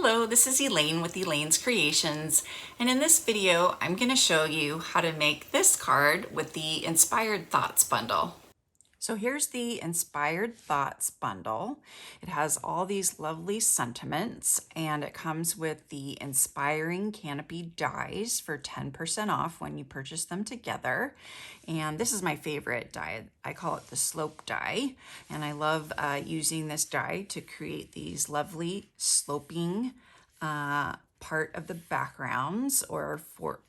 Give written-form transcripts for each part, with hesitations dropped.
Hello, this is Elaine with Elaine's Creations, and in this video I'm going to show you how to make this card with the Inspired Thoughts bundle. So here's the Inspired Thoughts bundle. It has all these lovely sentiments and it comes with the Inspiring Canopy Dies for 10% off when you purchase them together. And this is my favorite die. I call it the slope die, and I love using this die to create these lovely sloping part of the backgrounds or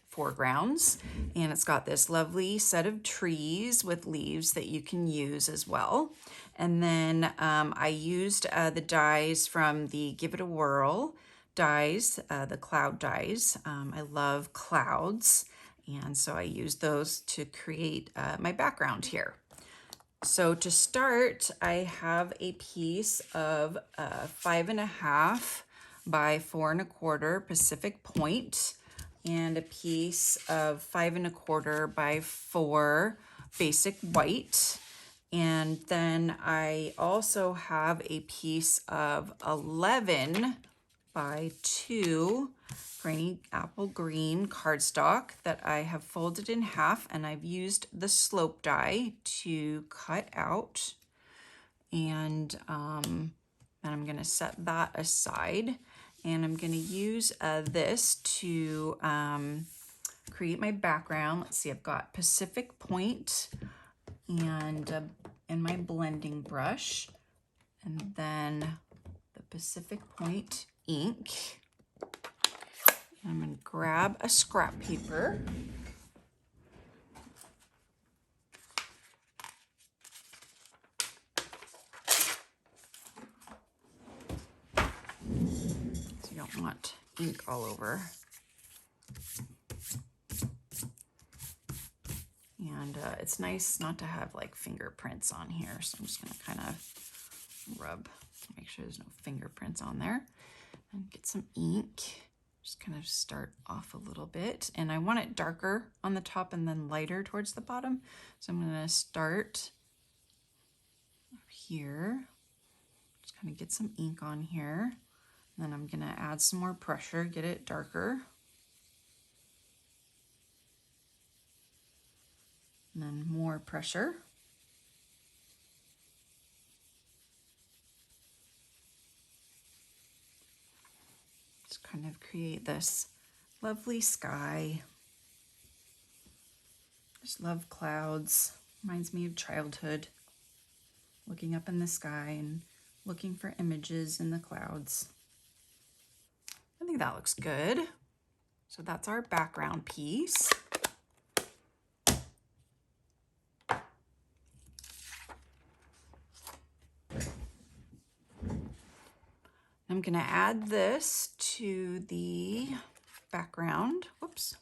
foregrounds, and it's got this lovely set of trees with leaves that you can use as well. And then I used the dies from the Give It a Whirl dies, the cloud dies. I love clouds, and so I used those to create my background here. So to start, I have a piece of 5.5 by 4.25 Pacific Point, and a piece of 5.25 by 4 basic white. And then I also have a piece of 11 by 2 Granny Apple Green cardstock that I have folded in half, and I've used the slope die to cut out. And then I'm going to set that aside. And I'm going to use this to create my background. Let's see, I've got Pacific Point and my blending brush, and then the Pacific Point ink. And I'm going to grab a scrap paper. You don't want ink all over. And it's nice not to have like fingerprints on here, so I'm just going to kind of rub, make sure there's no fingerprints on there, and get some ink. Just kind of start off a little bit, and I want it darker on the top and then lighter towards the bottom, so I'm going to start here, just kind of get some ink on here. Then I'm going to add some more pressure, get it darker. And then more pressure. Just kind of create this lovely sky. Just love clouds. Reminds me of childhood. Looking up in the sky and looking for images in the clouds. I think that looks good. So that's our background piece. I'm going to add this to the background. Whoops.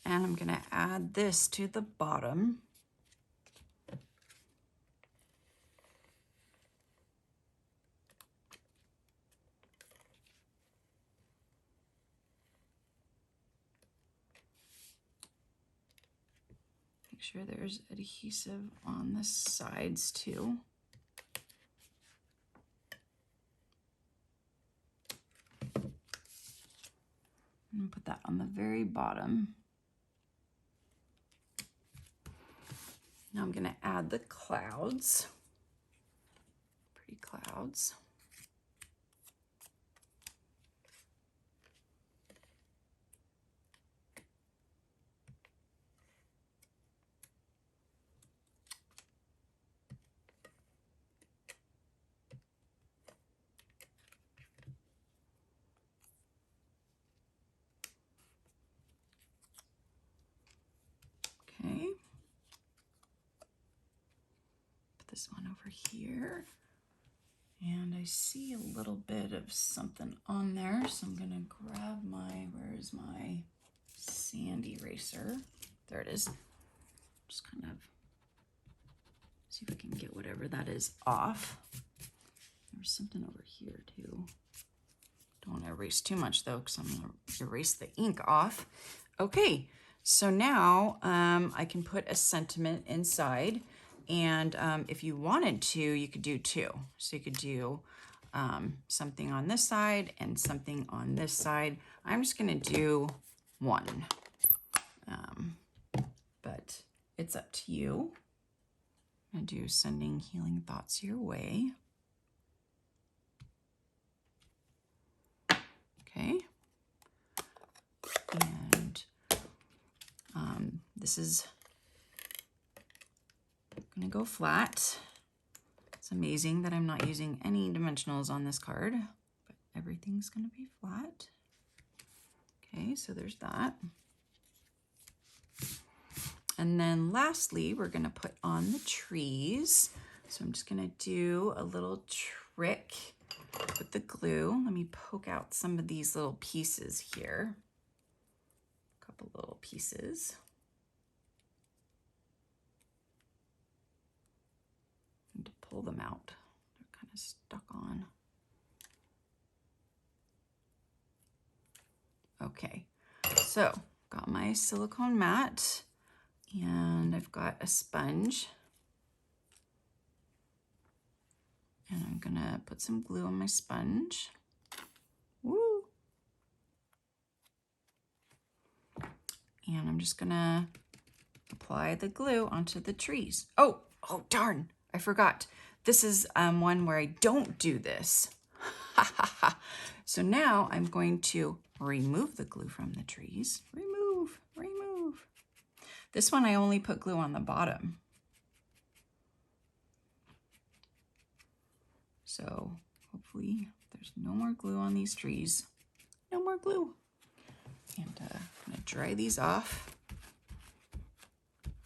And I'm going to add this to the bottom. Make sure there's adhesive on the sides too. And put that on the very bottom. Now I'm going to add the clouds. Pretty clouds. Okay. This one over here, and I see a little bit of something on there, so I'm gonna grab my, where's my sand eraser? There it is. Just kind of See if I can get whatever that is off. There's something over here too. Don't want to erase too much though, because I'm going to erase the ink off. Okay, so now I can put a sentiment inside, and if you wanted to, you could do two. So you could do something on this side and something on this side. I'm just going to do one, but it's up to you. I'm going to do sending healing thoughts your way. Okay, and this is going to go flat. It's amazing that I'm not using any dimensionals on this card, but everything's going to be flat. Okay, so there's that. And then lastly, we're going to put on the trees. So I'm just going to do a little trick with the glue. Let me poke out some of these little pieces here. A couple little pieces. Need to pull them out. They're kind of stuck on. Okay, so got my silicone mat, and I've got a sponge. And I'm gonna put some glue on my sponge. Woo! And I'm just gonna apply the glue onto the trees. Oh darn, I forgot. This is one where I don't do this. So now I'm going to remove the glue from the trees. Remove. This one I only put glue on the bottom. So hopefully there's no more glue on these trees. No more glue. And I'm gonna dry these off.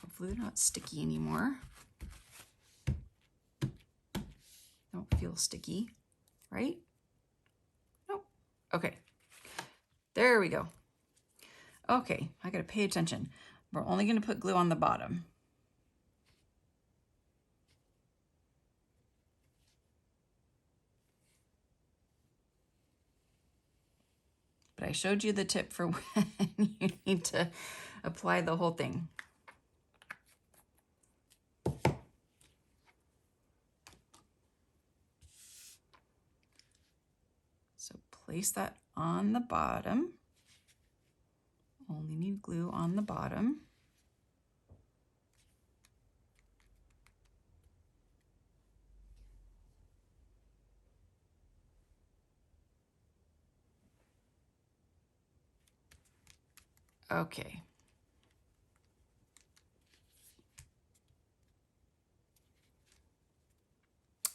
Hopefully they're not sticky anymore. Don't feel sticky, right? Nope. Okay, there we go. Okay, I gotta pay attention. We're only gonna put glue on the bottom. But I showed you the tip for when you need to apply the whole thing. So place that on the bottom. Only need glue on the bottom. Okay.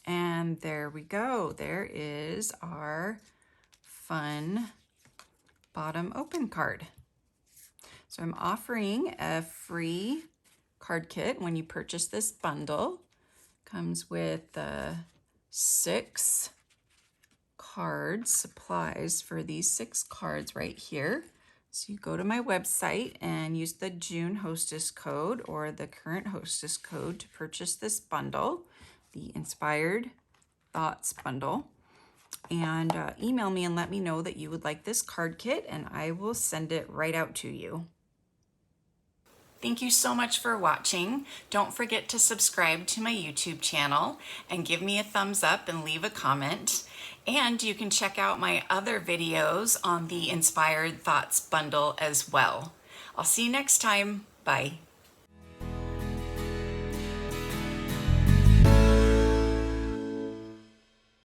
And there we go. There is our fun bottom open card. So I'm offering a free card kit when you purchase this bundle. Comes with 6 cards, supplies for these 6 cards right here. So you go to my website and use the June hostess code or the current hostess code to purchase this bundle, the Inspired Thoughts bundle. And email me and let me know that you would like this card kit, and I will send it right out to you. Thank you so much for watching. Don't forget to subscribe to my YouTube channel and give me a thumbs up and leave a comment. And you can check out my other videos on the Inspired Thoughts bundle as well. I'll see you next time. Bye.